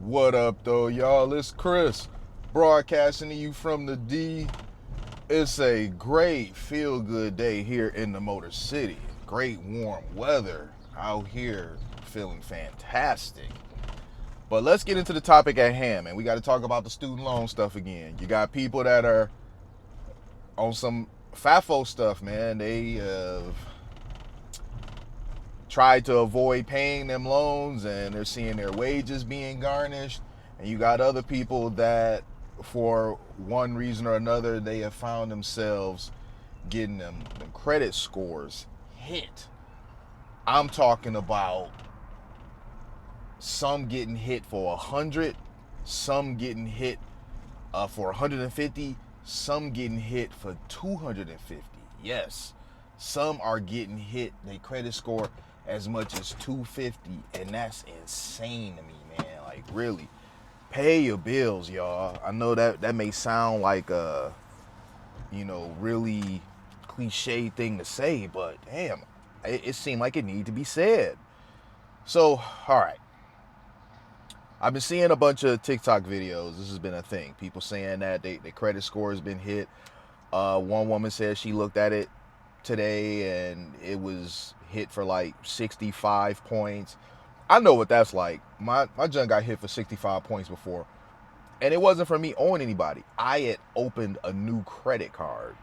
What up, though, y'all? It's Chris, broadcasting to you from the D. It's a great feel-good day here in the Motor City. Great warm weather out here, feeling fantastic. But let's get into the topic at hand, man. We got to talk about the student loan stuff again. You got people that are on some FAFO stuff, man. They tried to avoid paying them loans and they're seeing their wages being garnished. And you got other people that, for one reason or another, they have found themselves getting them credit scores hit. I'm talking about some getting hit for 100, some getting hit for 150, some getting hit for 250. Yes, some are getting hit, their credit score as much as 250, and that's insane to me, man. Like, really, pay your bills, y'all. I know that may sound like a really cliche thing to say, but damn, it seemed like it needed to be said. So, all right, I've been seeing a bunch of TikTok videos. This has been a thing, people saying that their credit score has been hit. One woman said she looked at it today and it was hit for like 65 points. I know what that's like. My junk got hit for 65 points before, and it wasn't for me owing anybody. I had opened a new credit card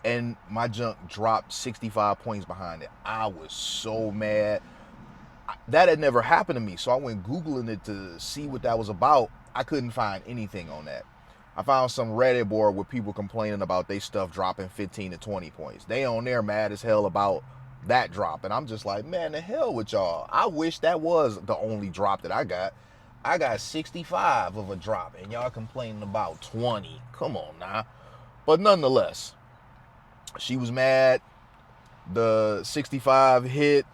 and my junk dropped 65 points behind it. I was so mad. That had never happened to me, so I went Googling it to see what that was about. I couldn't find anything on that. I found some Reddit board with people complaining about they stuff dropping 15 to 20 points. They on there mad as hell about that drop. And I'm just like, man, the hell with y'all. I wish that was the only drop that I got. I got 65 of a drop and y'all complaining about 20. Come on now. But nonetheless, she was mad. The 65 hit,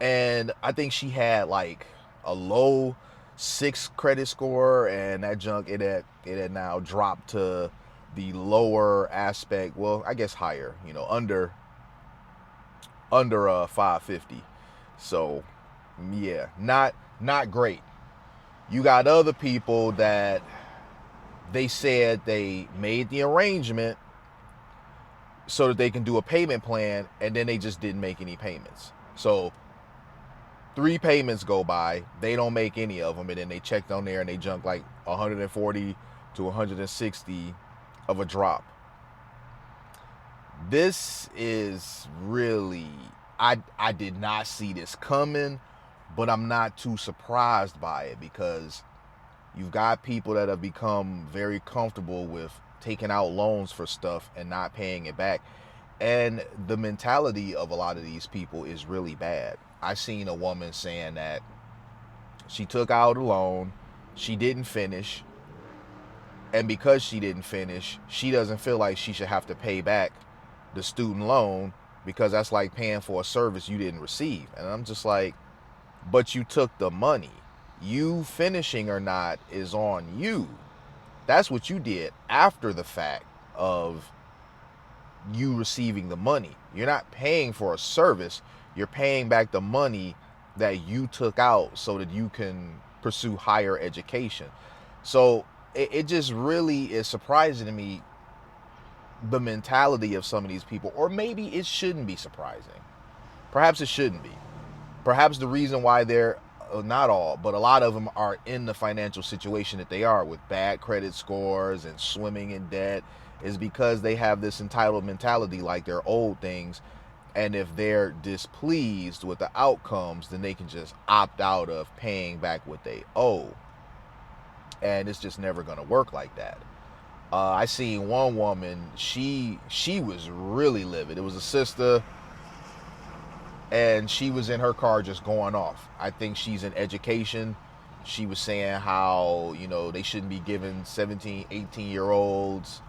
and I think she had like a low 6 credit score, and that junk it had now dropped to the lower aspect. Well, I guess higher, under 550. So yeah, not great. You got other people that they said they made the arrangement so that they can do a payment plan, and then they just didn't make any payments. So 3 payments go by, they don't make any of them, and then they checked on there and they junk like 140 to 160 of a drop. This is really, I did not see this coming, but I'm not too surprised by it, because you've got people that have become very comfortable with taking out loans for stuff and not paying it back. And the mentality of a lot of these people is really bad. I seen a woman saying that she took out a loan, she didn't finish, and because she didn't finish, she doesn't feel like she should have to pay back the student loan, because that's like paying for a service you didn't receive. And I'm just like, but you took the money. You finishing or not is on you. That's what you did after the fact of you receiving the money. You're not paying for a service. You're paying back the money that you took out so that you can pursue higher education. So it just really is surprising to me, the mentality of some of these people. Or maybe it shouldn't be surprising. Perhaps it shouldn't be. Perhaps the reason why they're, not all, but a lot of them are in the financial situation that they are, with bad credit scores and swimming in debt, is because they have this entitled mentality, like they're owed things. And if they're displeased with the outcomes, then they can just opt out of paying back what they owe. And it's just never going to work like that. I seen one woman, she was really livid. It was a sister, and she was in her car just going off. I think she's in education. She was saying how, they shouldn't be giving 17, 18-year-olds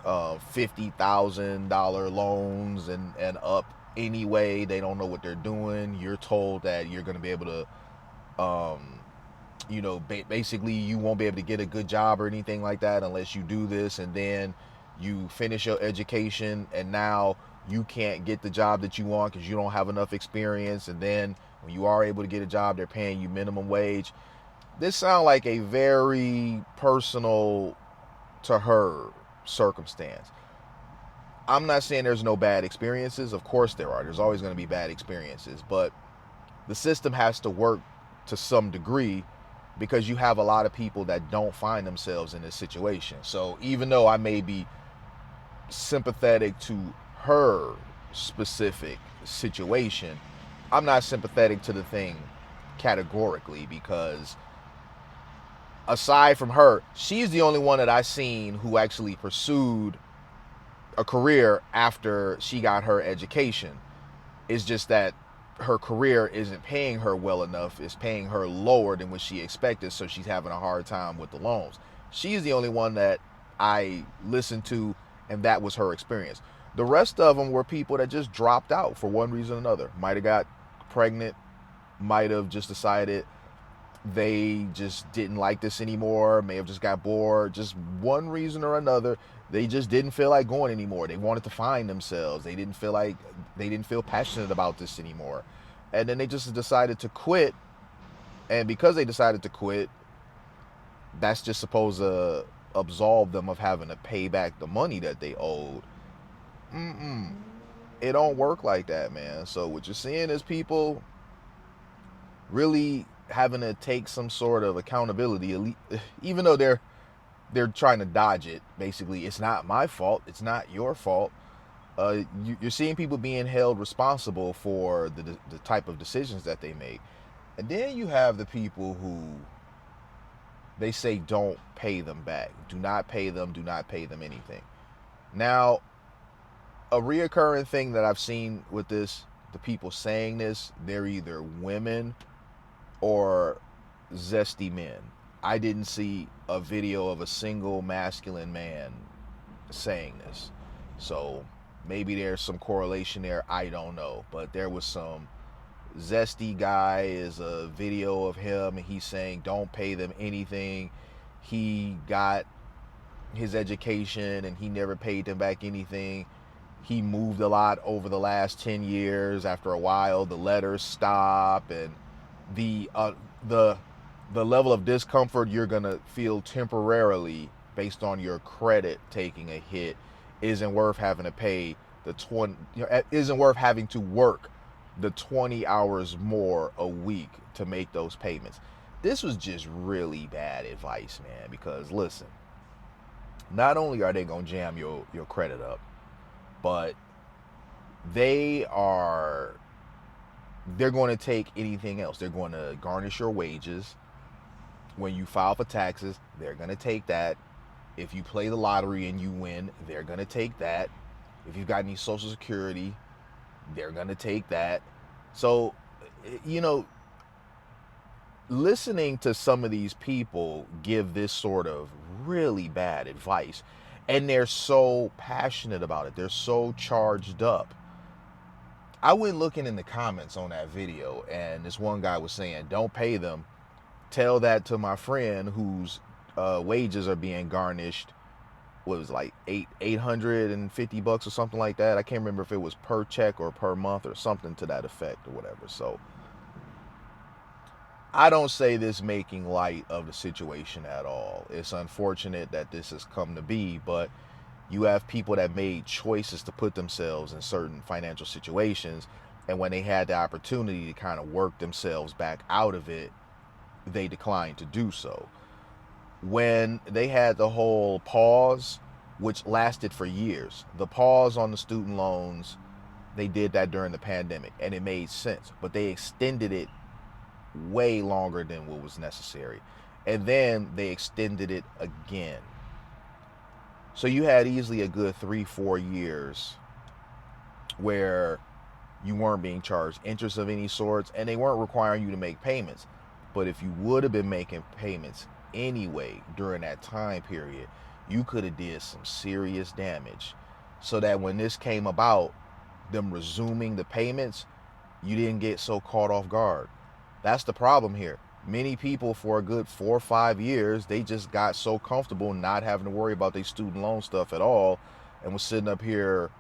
$50,000 loans and up anyway. They don't know what they're doing. You're told that you're going to be able to, basically you won't be able to get a good job or anything like that unless you do this, and then you finish your education, and now you can't get the job that you want because you don't have enough experience. And then when you are able to get a job, they're paying you minimum wage. this sounds like a very personal to her circumstance. I'm not saying there's no bad experiences. Of course there are. There's always going to be bad experiences, but the system has to work to some degree because you have a lot of people that don't find themselves in this situation. So even though I may be sympathetic to her specific situation, I'm not sympathetic to the thing categorically because aside from her, she's the only one that I've seen who actually pursued a career after she got her education. It's just that her career isn't paying her well enough. It's paying her lower than what she expected, so she's having a hard time with the loans. She's the only one that I listened to, and that was her experience. The rest of them were people that just dropped out for one reason or another. Might have got pregnant, might have just decided they just didn't like this anymore, may have just got bored, just one reason or another. They just didn't feel like going anymore. They wanted to find themselves. They didn't feel passionate about this anymore. And then they just decided to quit. And because they decided to quit, that's just supposed to absolve them of having to pay back the money that they owed. Mm-mm. It don't work like that, man. So what you're seeing is people really having to take some sort of accountability, even though they're trying to dodge it. Basically, it's not my fault. It's not your fault. You're seeing people being held responsible for the type of decisions that they make. And then you have the people who they say don't pay them back. Do not pay them. Do not pay them anything. Now, a reoccurring thing that I've seen with this, the people saying this, they're either women or zesty men. I didn't see a video of a single masculine man saying this. So maybe there's some correlation there. I don't know. But there was some zesty guy is a video of him and he's saying don't pay them anything. He got his education and he never paid them back anything. He moved a lot over the last 10 years. After a while, the letters stop, and the the level of discomfort you're gonna feel temporarily based on your credit taking a hit isn't worth having to pay the 20, isn't worth having to work the 20 hours more a week to make those payments. This was just really bad advice, man, because listen, not only are they gonna jam your credit up, but they are they're going to take anything else. They're going to garnish your wages. When you file for taxes, they're going to take that. If you play the lottery and you win, they're going to take that. If you've got any Social Security, they're going to take that. So, you know, listening to some of these people give this sort of really bad advice, and they're so passionate about it, they're so charged up. I went looking in the comments on that video, and this one guy was saying, don't pay them. Tell that to my friend whose wages are being garnished. What was it, like $850 or something like that? I can't remember if it was per check or per month or something to that effect or whatever. So I don't say this making light of the situation at all. It's unfortunate that this has come to be, but you have people that made choices to put themselves in certain financial situations, and when they had the opportunity to kind of work themselves back out of it, they declined to do so. When they had the whole pause, which lasted for years, the pause on the student loans, they did that during the pandemic, and it made sense, but they extended it way longer than what was necessary. And then they extended it again. So you had easily a good 3-4 years where you weren't being charged interest of any sorts, and they weren't requiring you to make payments. But if you would have been making payments anyway during that time period, you could have did some serious damage. So that when this came about, them resuming the payments, you didn't get so caught off guard. That's the problem here. Many people for a good 4 or 5 years, they just got so comfortable not having to worry about their student loan stuff at all, and was sitting up here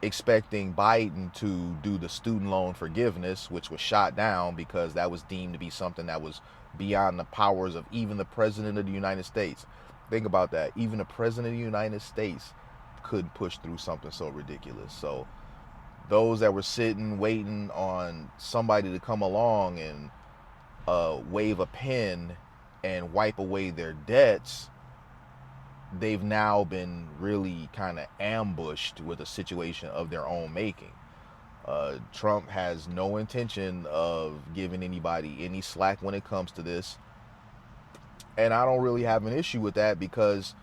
expecting Biden to do the student loan forgiveness, which was shot down because that was deemed to be something that was beyond the powers of even the president of the United States. Think about that. Even the president of the United States couldn't push through something so ridiculous. So those that were sitting waiting on somebody to come along and wave a pen and wipe away their debts, they've now been really kind of ambushed with a situation of their own making. Trump has no intention of giving anybody any slack when it comes to this, and I don't really have an issue with that, because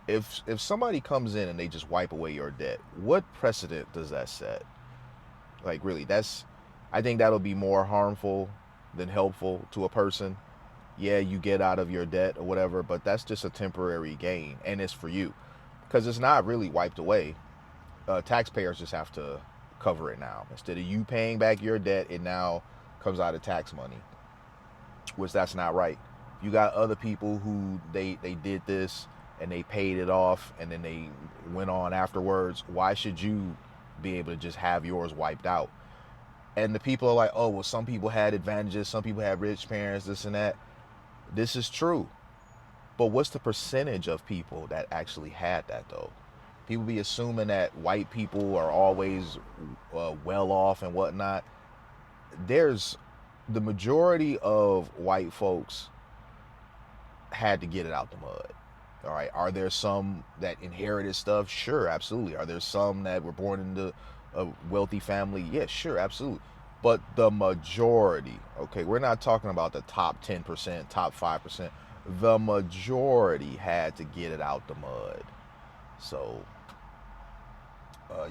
if somebody comes in and they just wipe away your debt, what precedent does that set? Like, really, I think that'll be more harmful than helpful to a person. Yeah, you get out of your debt or whatever, but that's just a temporary gain, and it's for you, because it's not really wiped away. Taxpayers just have to cover it now. Instead of you paying back your debt, it now comes out of tax money, which that's not right. You got other people who they did this and they paid it off and then they went on afterwards. Why should you be able to just have yours wiped out? And the people are like, oh, well, some people had advantages, some people had rich parents, this and that. This is true. But what's the percentage of people that actually had that, though? People be assuming that white people are always well off and whatnot. There's the majority of white folks had to get it out the mud. All right. Are there some that inherited stuff? Sure, absolutely. Are there some that were born into a wealthy family? Yes, sure, absolutely. But the majority, okay, we're not talking about the top 10%, top 5%. The majority had to get it out the mud. So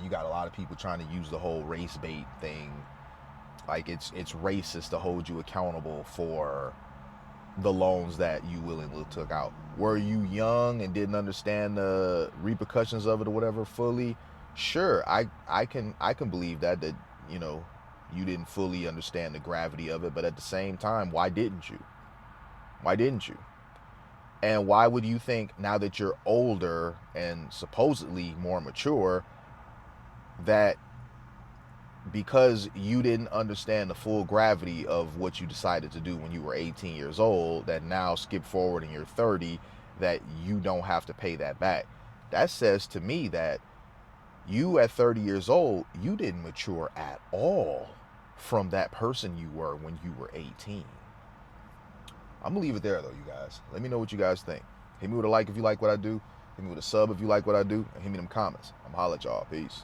you got a lot of people trying to use the whole race bait thing. Like it's racist to hold you accountable for the loans that you willingly took out. Were you young and didn't understand the repercussions of it or whatever fully? Sure, I can believe that you know, you didn't fully understand the gravity of it, but at the same time, why didn't you? Why didn't you? And why would you think, now that you're older and supposedly more mature, that because you didn't understand the full gravity of what you decided to do when you were 18 years old, that now skip forward and you're 30, that you don't have to pay that back? That says to me that you at 30 years old, you didn't mature at all from that person you were when you were 18. I'm gonna leave it there though, you guys. Let me know what you guys think. Hit me with a like if you like what I do. Hit me with a sub if you like what I do. And hit me in them comments. I'm holla at y'all. Peace.